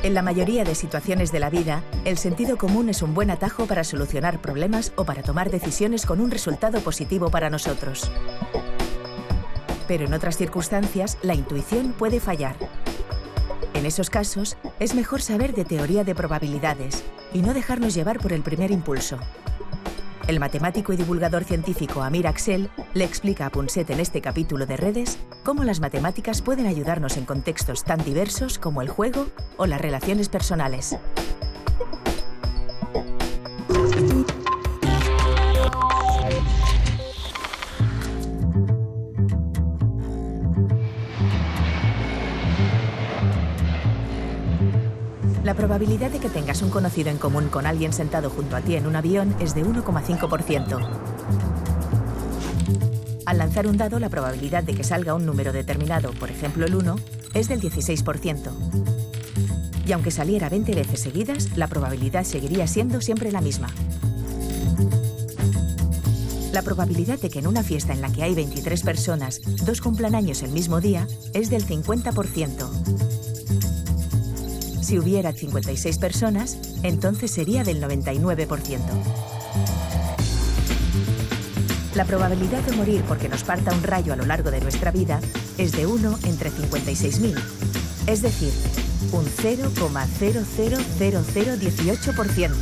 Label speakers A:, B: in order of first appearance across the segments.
A: En la mayoría de situaciones de la vida, el sentido común es un buen atajo para solucionar problemas o para tomar decisiones con un resultado positivo para nosotros. Pero en otras circunstancias, la intuición puede fallar. En esos casos, es mejor saber de teoría de probabilidades y no dejarnos llevar por el primer impulso. El matemático y divulgador científico Amir Axel le explica a Punset en este capítulo de Redes cómo las matemáticas pueden ayudarnos en contextos tan diversos como el juego o las relaciones personales. La probabilidad de que tengas un conocido en común con alguien sentado junto a ti en un avión es de 1,5%. Al lanzar un dado, la probabilidad de que salga un número determinado, por ejemplo el 1, es del 16%. Y aunque saliera 20 veces seguidas, la probabilidad seguiría siendo siempre la misma. La probabilidad de que en una fiesta en la que hay 23 personas, 2 cumplan años el mismo día, es del 50%. Si hubiera 56 personas, entonces sería del 99%. La probabilidad de morir porque nos parta un rayo a lo largo de nuestra vida es de 1 entre 56.000, es decir, un 0,000018%.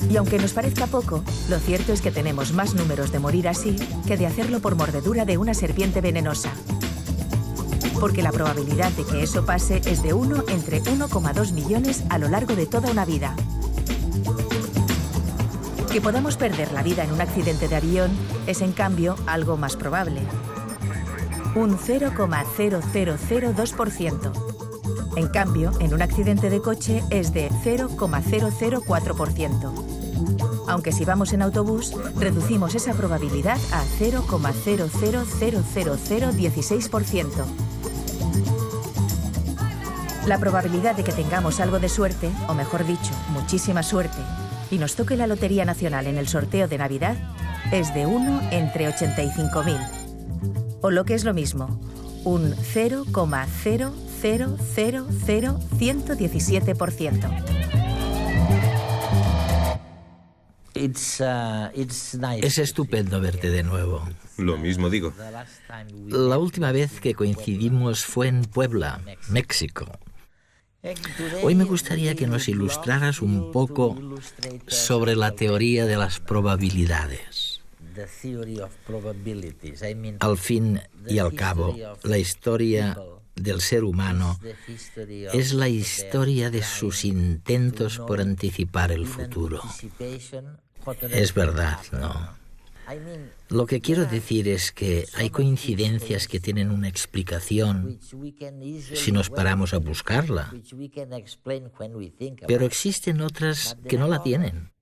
A: Y aunque nos parezca poco, lo cierto es que tenemos más números de morir así que de hacerlo por mordedura de una serpiente venenosa. Porque la probabilidad de que eso pase es de 1 entre 1,2 millones a lo largo de toda una vida. Que podamos perder la vida en un accidente de avión es, en cambio, algo más probable. Un 0,0002%. En cambio, en un accidente de coche es de 0,004%. Aunque si vamos en autobús, reducimos esa probabilidad a 0,000016%. La probabilidad de que tengamos algo de suerte, o mejor dicho, muchísima suerte, y nos toque la Lotería Nacional en el sorteo de Navidad, es de 1 entre 85.000. O lo que es lo mismo, un 0,0000117%.
B: Es estupendo verte de nuevo.
C: Lo mismo digo.
B: La última vez que coincidimos fue en Puebla, México. Hoy me gustaría que nos ilustraras un poco sobre la teoría de las probabilidades. Al fin y al cabo, la historia del ser humano es la historia de sus intentos por anticipar el futuro. Es verdad, ¿no? Lo que quiero decir es que hay coincidencias que tienen una explicación si nos paramos a buscarla, pero existen otras que no la tienen,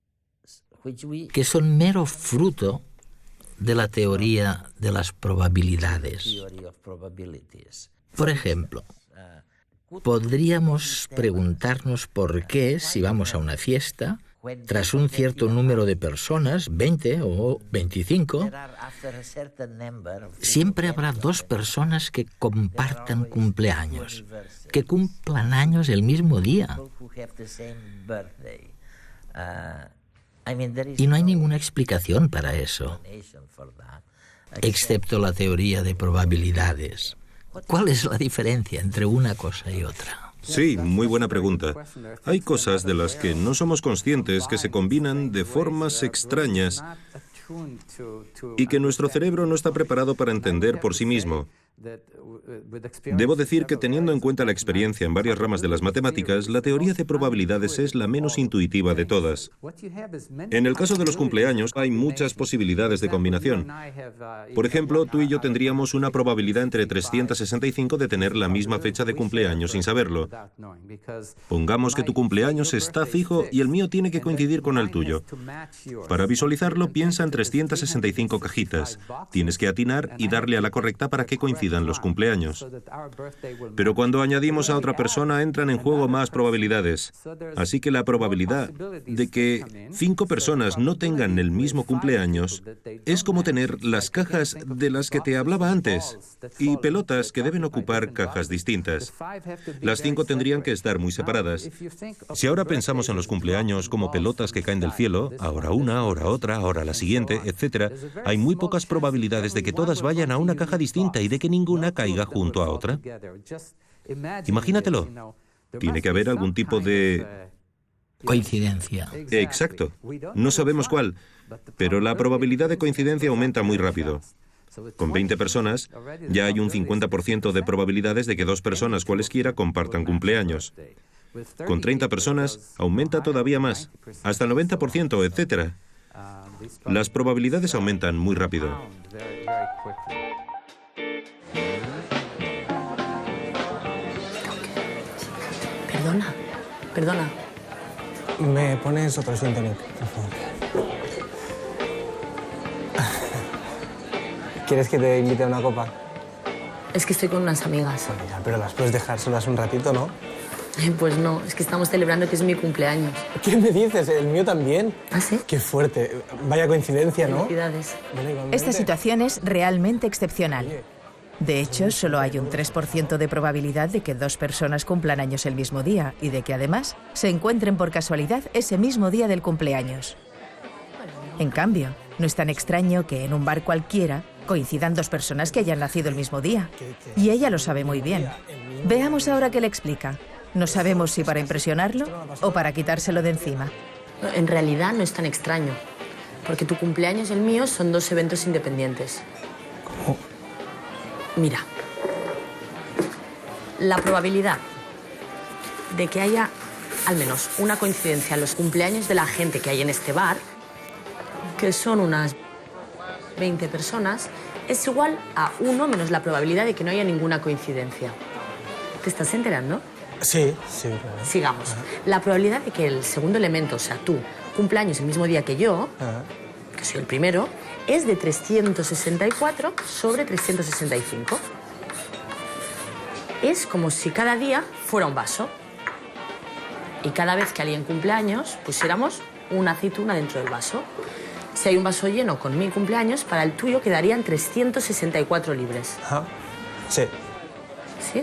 B: que son mero fruto de la teoría de las probabilidades. Por ejemplo, podríamos preguntarnos por qué, si vamos a una fiesta, tras un cierto número de personas, 20 o 25, siempre habrá 2 personas que compartan cumpleaños, que cumplan años el mismo día. Y no hay ninguna explicación para eso, excepto la teoría de probabilidades. ¿Cuál es la diferencia entre una cosa y otra?
C: Sí, muy buena pregunta. Hay cosas de las que no somos conscientes que se combinan de formas extrañas y que nuestro cerebro no está preparado para entender por sí mismo. Debo decir que, teniendo en cuenta la experiencia en varias ramas de las matemáticas, la teoría de probabilidades es la menos intuitiva de todas. En el caso de los cumpleaños, hay muchas posibilidades de combinación. Por ejemplo, tú y yo tendríamos una probabilidad entre 365 de tener la misma fecha de cumpleaños sin saberlo. Pongamos que tu cumpleaños está fijo y el mío tiene que coincidir con el tuyo. Para visualizarlo, piensa en 365 cajitas. Tienes que atinar y darle a la correcta para que coincida coincidan los cumpleaños. Pero cuando añadimos a otra persona entran en juego más probabilidades. Así que la probabilidad de que 5 personas no tengan el mismo cumpleaños es como tener las cajas de las que te hablaba antes y pelotas que deben ocupar cajas distintas. Las 5 tendrían que estar muy separadas. Si ahora pensamos en los cumpleaños como pelotas que caen del cielo, ahora una, ahora otra, ahora la siguiente, etc., hay muy pocas probabilidades de que todas vayan a una caja distinta y de que ninguna caiga junto a otra. Imagínatelo. Tiene que haber algún tipo de
B: coincidencia.
C: Exacto. No sabemos cuál, pero la probabilidad de coincidencia aumenta muy rápido. Con 20 personas, ya hay un 50% de probabilidades de que 2 personas cualesquiera compartan cumpleaños. Con 30 personas, aumenta todavía más, hasta el 90%, etc. Las probabilidades aumentan muy rápido.
D: Perdona.
E: ¿Me pones otro gin tonic, por favor? ¿Quieres que te invite a una copa?
D: Es que estoy con unas amigas.
E: Bueno, ya, pero las puedes dejar solas un ratito, ¿no?
D: Pues no, es que estamos celebrando que es mi cumpleaños.
E: ¿Qué me dices? El mío también.
D: ¿Ah, sí?
E: Qué fuerte. Vaya coincidencia, ¿no?
D: Felicidades.
A: Esta situación es realmente excepcional. De hecho, solo hay un 3% de probabilidad de que 2 personas cumplan años el mismo día y de que además se encuentren por casualidad ese mismo día del cumpleaños. En cambio, no es tan extraño que en un bar cualquiera coincidan 2 personas que hayan nacido el mismo día. Y ella lo sabe muy bien. Veamos ahora qué le explica. No sabemos si para impresionarlo o para quitárselo de encima.
D: En realidad no es tan extraño, porque tu cumpleaños y el mío son 2 eventos independientes.
E: ¿Cómo?
D: Mira, la probabilidad de que haya al menos una coincidencia en los cumpleaños de la gente que hay en este bar, que son unas 20 personas, es igual a 1 menos la probabilidad de que no haya ninguna coincidencia. ¿Te estás enterando?
E: Sí, claro.
D: Sigamos. La probabilidad de que el segundo elemento, o sea, tú, cumpleaños el mismo día que yo, que soy el primero, es de 364 sobre 365. Es como si cada día fuera un vaso. Y cada vez que alguien cumpleaños, pusiéramos una aceituna dentro del vaso. Si hay un vaso lleno con mi cumpleaños, para el tuyo quedarían 364 libres.
E: Sí.
D: ¿Sí?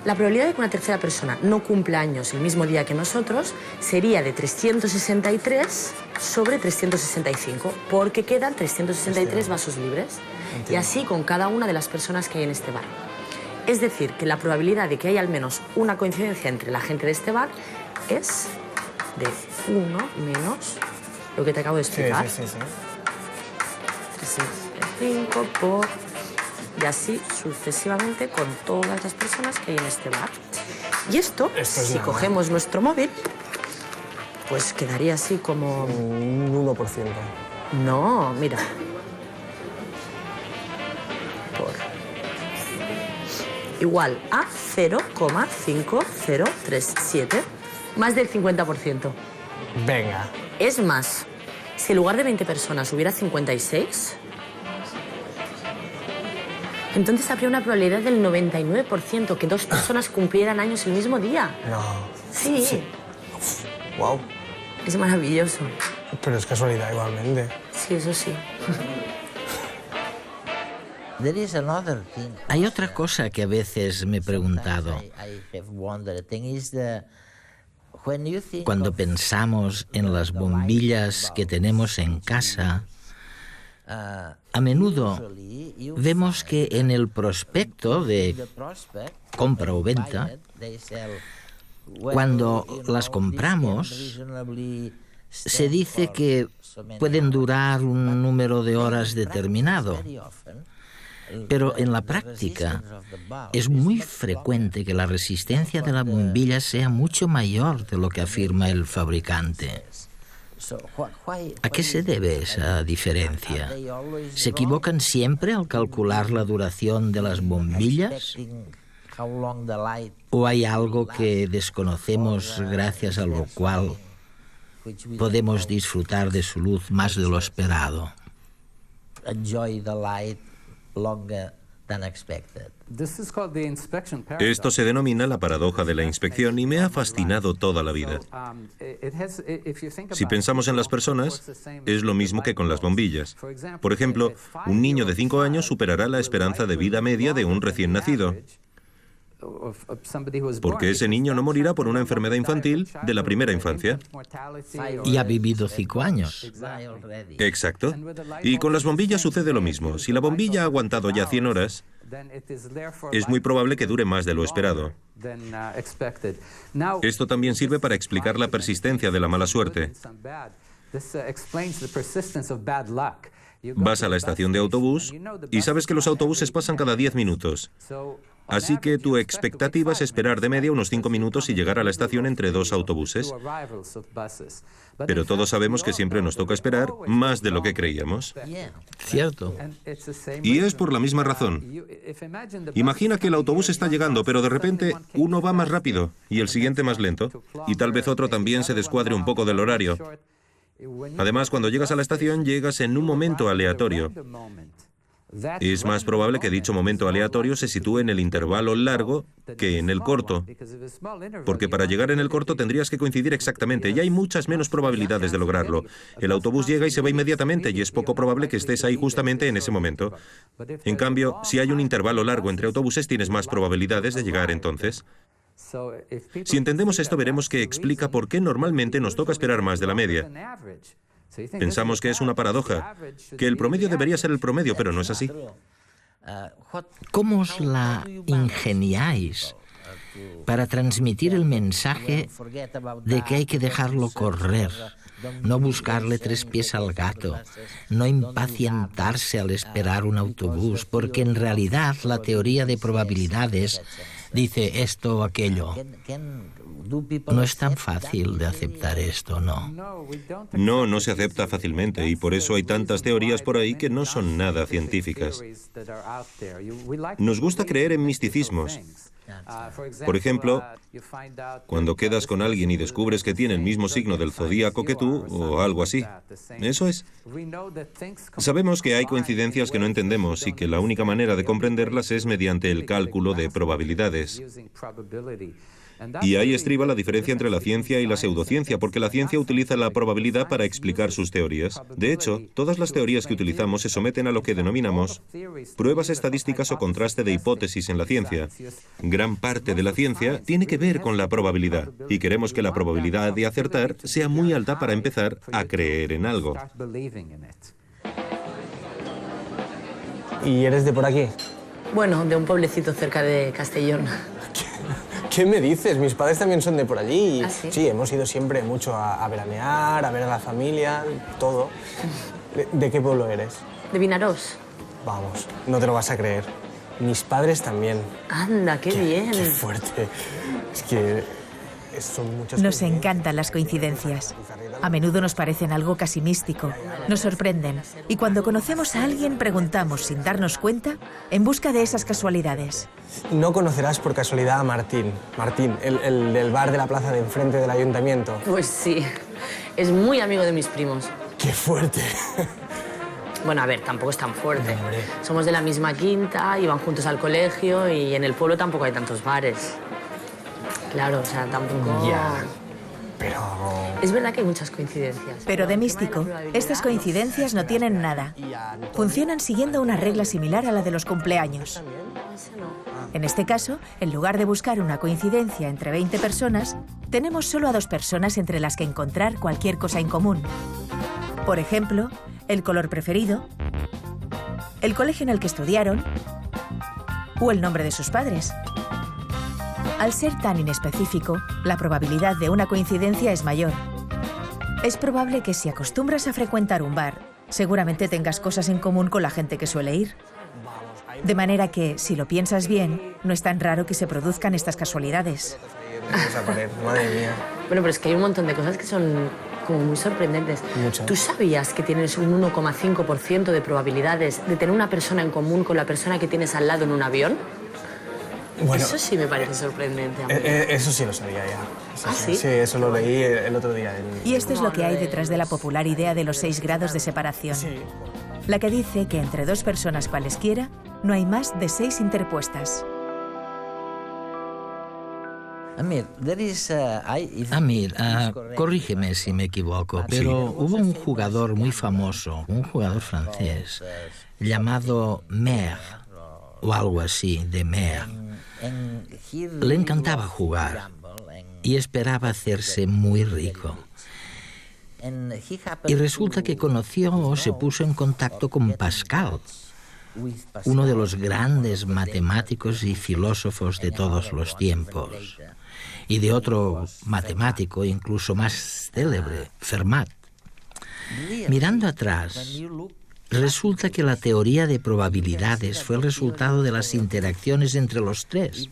D: La probabilidad de que una tercera persona no cumpla años el mismo día que nosotros sería de 363 sobre 365, porque quedan 363 vasos libres. Entiendo. Y así con cada una de las personas que hay en este bar. Es decir, que la probabilidad de que haya al menos una coincidencia entre la gente de este bar es de 1 menos lo que te acabo de explicar.
E: Sí.
D: 365 por... Y así sucesivamente con todas las personas que hay en este bar. Y esto si cogemos nuestro móvil, pues quedaría así como...
E: Un 1%.
D: No, mira. Por... Igual a 0,5037, más del 50%.
E: Venga.
D: Es más, si en lugar de 20 personas hubiera 56... entonces habría una probabilidad del 99% que 2 personas cumplieran años el mismo día.
E: No.
D: Sí.
E: Wow.
D: Es maravilloso.
E: Pero es casualidad igualmente.
D: Sí, eso sí.
B: Hay otra cosa que a veces me he preguntado. Cuando pensamos en las bombillas que tenemos en casa, a menudo vemos que en el prospecto de compra o venta, cuando las compramos, se dice que pueden durar un número de horas determinado. Pero en la práctica es muy frecuente que la resistencia de la bombilla sea mucho mayor de lo que afirma el fabricante. ¿A qué se debe esa diferencia? ¿Se equivocan siempre al calcular la duración de las bombillas? ¿O hay algo que desconocemos gracias a lo cual podemos disfrutar de su luz más de lo esperado?
C: Esto se denomina la paradoja de la inspección y me ha fascinado toda la vida. Si pensamos en las personas, es lo mismo que con las bombillas. Por ejemplo, un niño de 5 años superará la esperanza de vida media de un recién nacido, porque ese niño no morirá por una enfermedad infantil de la primera infancia.
B: Y ha vivido 5 años.
C: Exacto. Y con las bombillas sucede lo mismo. Si la bombilla ha aguantado ya 100 horas, es muy probable que dure más de lo esperado. Esto también sirve para explicar la persistencia de la mala suerte. Vas a la estación de autobús y sabes que los autobuses pasan cada 10 minutos. Así que tu expectativa es esperar de media unos 5 minutos y llegar a la estación entre 2 autobuses. Pero todos sabemos que siempre nos toca esperar más de lo que creíamos.
B: Cierto.
C: Y es por la misma razón. Imagina que el autobús está llegando, pero de repente uno va más rápido y el siguiente más lento. Y tal vez otro también se descuadre un poco del horario. Además, cuando llegas a la estación, llegas en un momento aleatorio. Es más probable que dicho momento aleatorio se sitúe en el intervalo largo que en el corto, porque para llegar en el corto tendrías que coincidir exactamente y hay muchas menos probabilidades de lograrlo. El autobús llega y se va inmediatamente y es poco probable que estés ahí justamente en ese momento. En cambio, si hay un intervalo largo entre autobuses, tienes más probabilidades de llegar entonces. Si entendemos esto, veremos que explica por qué normalmente nos toca esperar más de la media. Pensamos que es una paradoja, que el promedio debería ser el promedio, pero no es así.
B: ¿Cómo os la ingeniáis para transmitir el mensaje de que hay que dejarlo correr, no buscarle 3 pies al gato, no impacientarse al esperar un autobús, porque en realidad la teoría de probabilidades dice esto o aquello? No es tan fácil de aceptar esto, ¿no?
C: No se acepta fácilmente y por eso hay tantas teorías por ahí que no son nada científicas. Nos gusta creer en misticismos. Por ejemplo, cuando quedas con alguien y descubres que tiene el mismo signo del zodíaco que tú, o algo así. Eso es. Sabemos que hay coincidencias que no entendemos y que la única manera de comprenderlas es mediante el cálculo de probabilidades. Y ahí estriba la diferencia entre la ciencia y la pseudociencia, porque la ciencia utiliza la probabilidad para explicar sus teorías. De hecho, todas las teorías que utilizamos se someten a lo que denominamos pruebas estadísticas o contraste de hipótesis en la ciencia. Gran parte de la ciencia tiene que ver con la probabilidad, y queremos que la probabilidad de acertar sea muy alta para empezar a creer en algo.
E: ¿Y eres de por aquí?
D: Bueno, de un pueblecito cerca de Castellón.
E: ¿Qué me dices? Mis padres también son de por allí.
D: ¿Ah, sí?
E: Sí, hemos ido siempre mucho a veranear, a ver a la familia, todo. ¿De qué pueblo eres?
D: ¿De Vinarós?
E: Vamos, no te lo vas a creer. Mis padres también.
D: Anda, qué bien.
E: Qué fuerte. Es que son muchas
A: Nos
E: coincidencias.
A: encantan las coincidencias. A menudo nos parecen algo casi místico. Nos sorprenden. Y cuando conocemos a alguien, preguntamos, sin darnos cuenta, en busca de esas casualidades.
E: No conocerás por casualidad a Martín. Martín, el del bar de la plaza de enfrente del ayuntamiento.
D: Pues sí, es muy amigo de mis primos.
E: ¡Qué fuerte!
D: Bueno, a ver, tampoco es tan fuerte.
E: No, hombre.
D: Somos de la misma quinta, iban juntos al colegio y en el pueblo tampoco hay tantos bares. Claro, o sea, tampoco...
E: Ya, pero...
D: Es verdad que hay muchas coincidencias.
A: Pero de místico, estas coincidencias no tienen nada. Funcionan siguiendo una regla similar a la de los cumpleaños. En este caso, en lugar de buscar una coincidencia entre 20 personas, tenemos solo a 2 personas entre las que encontrar cualquier cosa en común. Por ejemplo, el color preferido, el colegio en el que estudiaron o el nombre de sus padres. Al ser tan inespecífico, la probabilidad de una coincidencia es mayor. Es probable que si acostumbras a frecuentar un bar, seguramente tengas cosas en común con la gente que suele ir. De manera que, si lo piensas bien, no es tan raro que se produzcan estas casualidades.
E: Madre mía.
D: Bueno, pero es que hay un montón de cosas que son como muy sorprendentes.
E: Mucho.
D: ¿Tú sabías que tienes un 1,5% de probabilidades de tener una persona en común con la persona que tienes al lado en un avión?
E: Bueno,
D: Eso sí me parece sorprendente a mí.
E: eso sí lo sabía ya.
D: ¿Ah, sí?
E: Sí, eso lo leí el otro día.
A: Y esto es lo que hay detrás de la popular idea de los 6 grados de separación.
E: Sí.
A: La que dice que entre 2 personas cualesquiera No hay más de 6 interpuestas.
B: Amir, corrígeme si me equivoco, pero hubo un jugador muy famoso, un jugador francés, llamado Mer, o algo así, de Mer. Le encantaba jugar y esperaba hacerse muy rico. Y resulta que conoció o se puso en contacto con Pascal, uno de los grandes matemáticos y filósofos de todos los tiempos, y de otro matemático incluso más célebre, Fermat. Mirando atrás, resulta que la teoría de probabilidades fue el resultado de las interacciones entre los tres: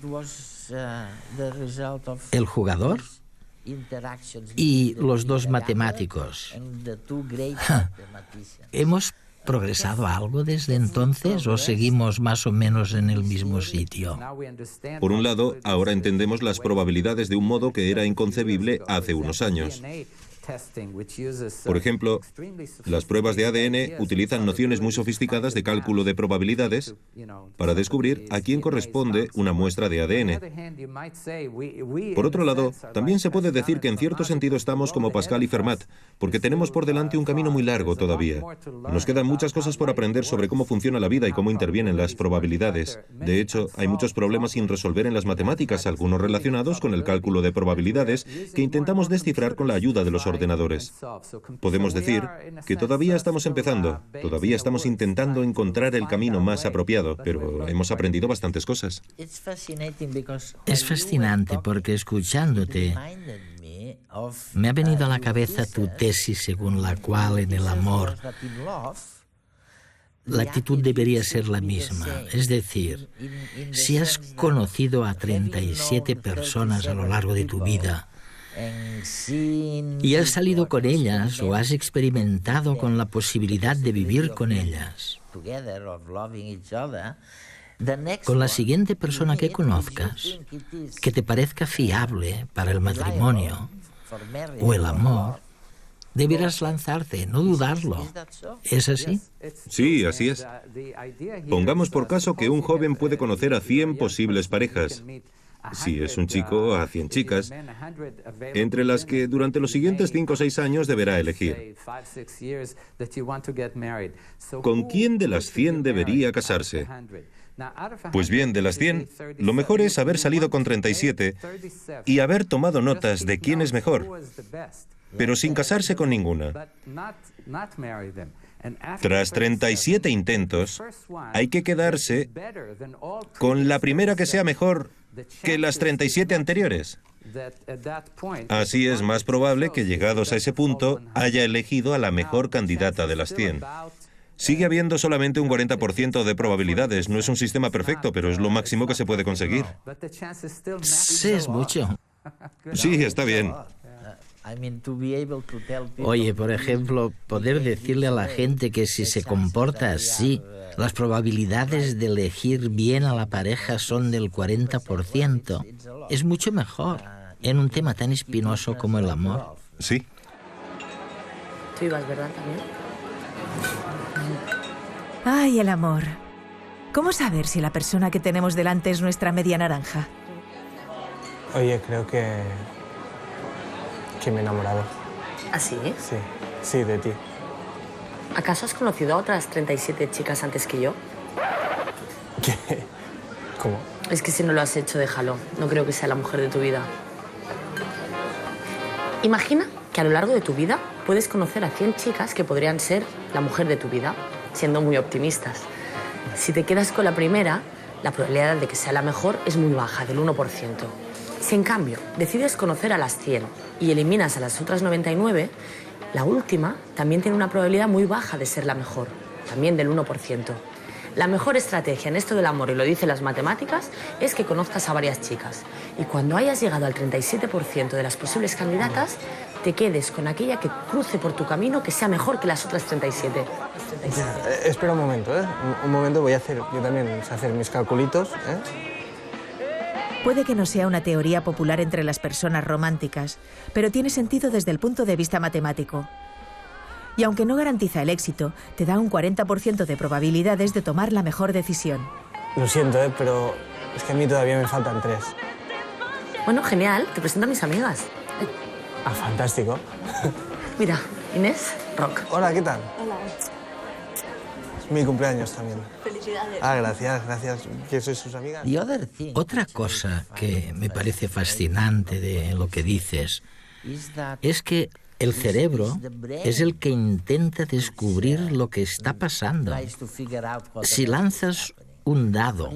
B: el jugador y los dos matemáticos. ¿Hemos progresado algo desde entonces o seguimos más o menos en el mismo sitio?
C: Por un lado, ahora entendemos las probabilidades de un modo que era inconcebible hace unos años. Por ejemplo, las pruebas de ADN utilizan nociones muy sofisticadas de cálculo de probabilidades para descubrir a quién corresponde una muestra de ADN. Por otro lado, también se puede decir que en cierto sentido estamos como Pascal y Fermat, porque tenemos por delante un camino muy largo todavía. Nos quedan muchas cosas por aprender sobre cómo funciona la vida y cómo intervienen las probabilidades. De hecho, hay muchos problemas sin resolver en las matemáticas, algunos relacionados con el cálculo de probabilidades, que intentamos descifrar con la ayuda de los ordenadores. Podemos decir que todavía estamos empezando, todavía estamos intentando encontrar el camino más apropiado, pero hemos aprendido bastantes cosas.
B: Es fascinante porque escuchándote me ha venido a la cabeza tu tesis según la cual en el amor la actitud debería ser la misma. Es decir, si has conocido a 37 personas a lo largo de tu vida y has salido con ellas o has experimentado con la posibilidad de vivir con ellas, con la siguiente persona que conozcas, que te parezca fiable para el matrimonio o el amor, deberás lanzarte, no dudarlo. ¿Es así?
C: Sí, así es. Pongamos por caso que un joven puede conocer a 100 posibles parejas. Si es un chico, a 100 chicas, entre las que durante los siguientes 5 o 6 años deberá elegir. ¿Con quién de las 100 debería casarse? Pues bien, de las 100, lo mejor es haber salido con 37 y haber tomado notas de quién es mejor, pero sin casarse con ninguna. Tras 37 intentos, hay que quedarse con la primera que sea mejor que las 37 anteriores. Así es más probable que, llegados a ese punto, haya elegido a la mejor candidata de las 100. Sigue habiendo solamente un 40% de probabilidades. No es un sistema perfecto, pero es lo máximo que se puede conseguir.
B: Sí, es mucho.
C: Sí, está bien.
B: Oye, por ejemplo, poder decirle a la gente que si se comporta así, las probabilidades de elegir bien a la pareja son del 40%. Es mucho mejor en un tema tan espinoso como el amor.
C: Sí.
D: Tú ibas, ¿verdad, también?
A: Ay, el amor. ¿Cómo saber si la persona que tenemos delante es nuestra media naranja?
E: Oye, creo que me he enamorado.
D: ¿Ah, sí?
E: Sí, de ti.
D: ¿Acaso has conocido a otras 37 chicas antes que yo?
E: ¿Qué? ¿Cómo?
D: Es que si no lo has hecho, déjalo. No creo que sea la mujer de tu vida. Imagina que a lo largo de tu vida puedes conocer a 100 chicas que podrían ser la mujer de tu vida, siendo muy optimistas. Si te quedas con la primera, la probabilidad de que sea la mejor es muy baja, del 1%. Si en cambio decides conocer a las 100 y eliminas a las otras 99, la última también tiene una probabilidad muy baja de ser la mejor, también del 1%. La mejor estrategia en esto del amor, y lo dicen las matemáticas, es que conozcas a varias chicas. Y cuando hayas llegado al 37% de las posibles candidatas, te quedes con aquella que cruce por tu camino que sea mejor que las otras 37.
E: Espera un momento, ¿eh? Un momento, voy a hacer yo también hacer mis calculitos, ¿eh?
A: Puede que no sea una teoría popular entre las personas románticas, pero tiene sentido desde el punto de vista matemático. Y aunque no garantiza el éxito, te da un 40% de probabilidades de tomar la mejor decisión.
E: Lo siento, pero es que a mí todavía me faltan 3.
D: Bueno, genial. Te presento a mis amigas.
E: Ah, fantástico.
D: Mira, Inés, Roc.
E: Hola, ¿qué tal?
F: Hola.
E: Es mi cumpleaños también.
F: Felicidades.
E: Ah, gracias. ¿Que sois sus amigas?
B: Otra cosa que me parece fascinante de lo que dices es que el cerebro es el que intenta descubrir lo que está pasando. Si lanzas un dado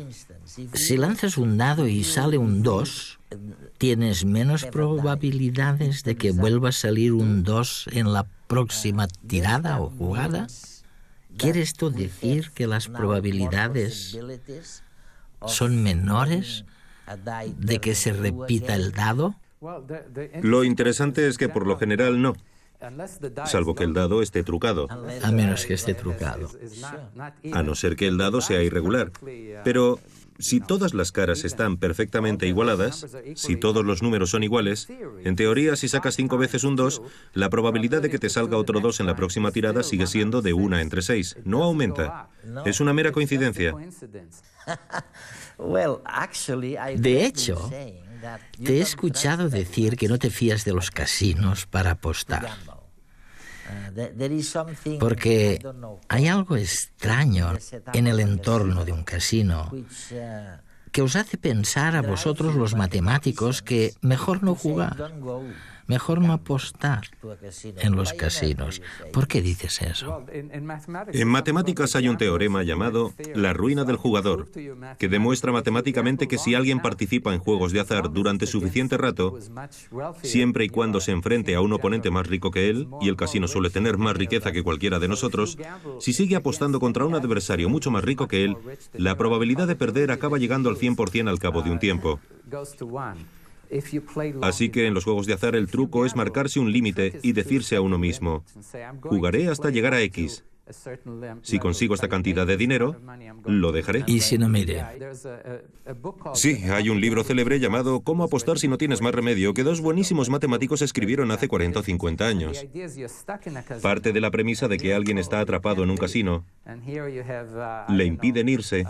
B: y sale un 2, tienes menos probabilidades de que vuelva a salir un 2 en la próxima tirada o jugada. ¿Quiere esto decir que las probabilidades son menores de que se repita el dado?
C: Lo interesante es que por lo general no, salvo que el dado esté trucado.
B: A menos que esté trucado.
C: A no ser que el dado sea irregular. Pero si todas las caras están perfectamente igualadas, si todos los números son iguales, en teoría, si sacas 5 veces un 2, la probabilidad de que te salga otro 2 en la próxima tirada sigue siendo de 1 entre 6. No aumenta. Es una mera coincidencia.
B: De hecho, te he escuchado decir que no te fías de los casinos para apostar. Porque hay algo extraño en el entorno de un casino que os hace pensar a vosotros los matemáticos que mejor no jugar, mejor no apostar en los casinos. ¿Por qué dices eso?
C: En matemáticas hay un teorema llamado la ruina del jugador, que demuestra matemáticamente que si alguien participa en juegos de azar durante suficiente rato, siempre y cuando se enfrente a un oponente más rico que él, y el casino suele tener más riqueza que cualquiera de nosotros, si sigue apostando contra un adversario mucho más rico que él, la probabilidad de perder acaba llegando al 100% al cabo de un tiempo. Así que en los juegos de azar el truco es marcarse un límite y decirse a uno mismo, jugaré hasta llegar a X. Si consigo esta cantidad de dinero, lo dejaré.
B: ¿Y si no mire?
C: Sí, hay un libro célebre llamado ¿Cómo apostar si no tienes más remedio?, que 2 buenísimos matemáticos escribieron hace 40 o 50 años. Parte de la premisa de que alguien está atrapado en un casino, le impiden irse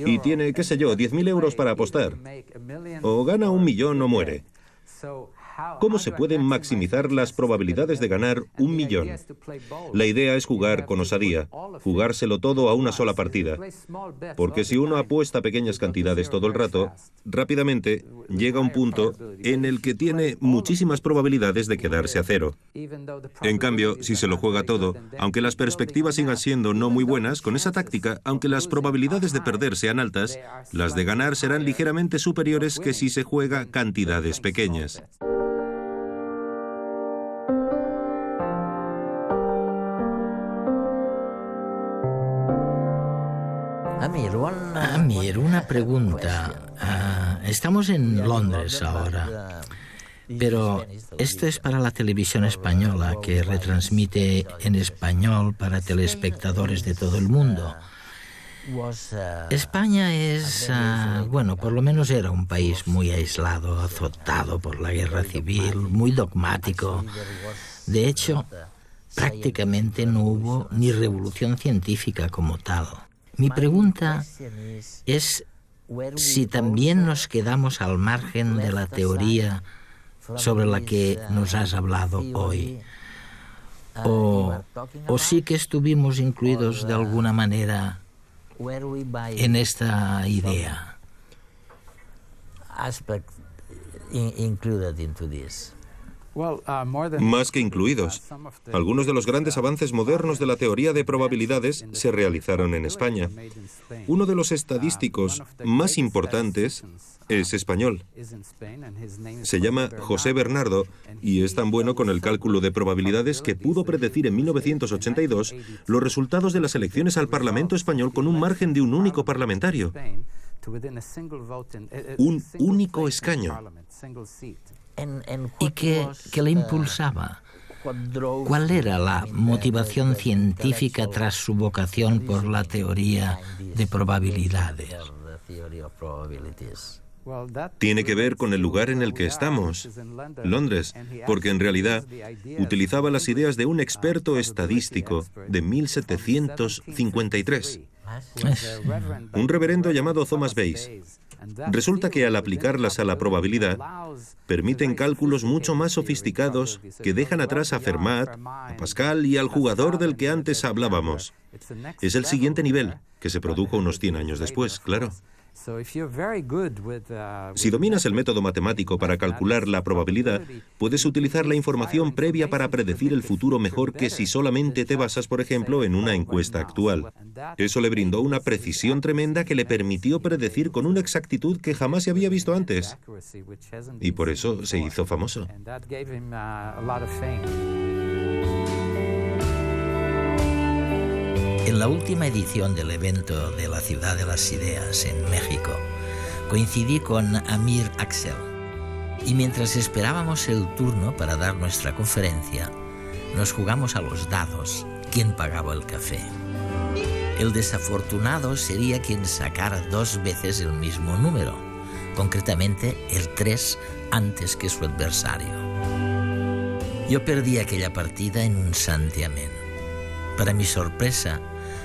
C: y tiene, qué sé yo, 10.000 euros para apostar. O gana 1 millón o muere. ¿Cómo se pueden maximizar las probabilidades de ganar 1 millón? La idea es jugar con osadía, jugárselo todo a una sola partida. Porque si uno apuesta pequeñas cantidades todo el rato, rápidamente llega un punto en el que tiene muchísimas probabilidades de quedarse a cero. En cambio, si se lo juega todo, aunque las perspectivas sigan siendo no muy buenas, con esa táctica, aunque las probabilidades de perder sean altas, las de ganar serán ligeramente superiores que si se juega cantidades pequeñas.
B: Amir, una pregunta. Estamos en Londres ahora, pero esto es para la televisión española, que retransmite en español para telespectadores de todo el mundo. España es, bueno, por lo menos era un país muy aislado, azotado por la guerra civil, muy dogmático. De hecho, prácticamente no hubo ni revolución científica como tal. Mi pregunta es si también nos quedamos al margen de la teoría sobre la que nos has hablado hoy, o sí que estuvimos incluidos de alguna manera en esta idea.
C: Más que incluidos. Algunos de los grandes avances modernos de la teoría de probabilidades se realizaron en España. Uno de los estadísticos más importantes es español. Se llama José Bernardo y es tan bueno con el cálculo de probabilidades que pudo predecir en 1982 los resultados de las elecciones al Parlamento español con un margen de un único parlamentario. Un único escaño.
B: ¿Y qué le impulsaba? ¿Cuál era la motivación científica tras su vocación por la teoría de probabilidades?
C: Tiene que ver con el lugar en el que estamos, Londres, porque en realidad utilizaba las ideas de un experto estadístico de 1753, un reverendo llamado Thomas Bayes. Resulta que al aplicarlas a la probabilidad, permiten cálculos mucho más sofisticados que dejan atrás a Fermat, a Pascal y al jugador del que antes hablábamos. Es el siguiente nivel, que se produjo unos 100 años después, claro. Si dominas el método matemático para calcular la probabilidad, puedes utilizar la información previa para predecir el futuro mejor que si solamente te basas, por ejemplo, en una encuesta actual. Eso le brindó una precisión tremenda que le permitió predecir con una exactitud que jamás se había visto antes. Y por eso se hizo famoso.
B: En la última edición del evento de la Ciudad de las Ideas en México, coincidí con Amir Axel. Y mientras esperábamos el turno para dar nuestra conferencia, nos jugamos a los dados quién pagaba el café. El desafortunado sería quien sacara 2 veces el mismo número, concretamente el 3 antes que su adversario. Yo perdí aquella partida en un santiamén. Para mi sorpresa,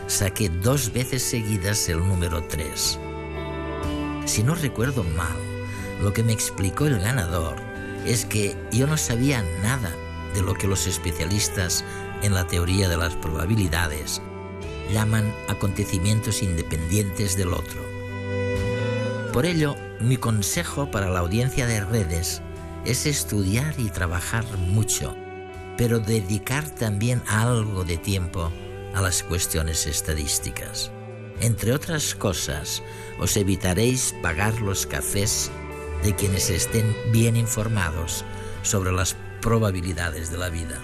B: saqué 2 veces seguidas el número 3. Si no recuerdo mal, lo que me explicó el ganador es que yo no sabía nada de lo que los especialistas en la teoría de las probabilidades llaman acontecimientos independientes del otro. Por ello, mi consejo para la audiencia de redes es estudiar y trabajar mucho, pero dedicar también algo de tiempo a las cuestiones estadísticas. Entre otras cosas, os evitaréis pagar los cafés de quienes estén bien informados sobre las probabilidades de la vida.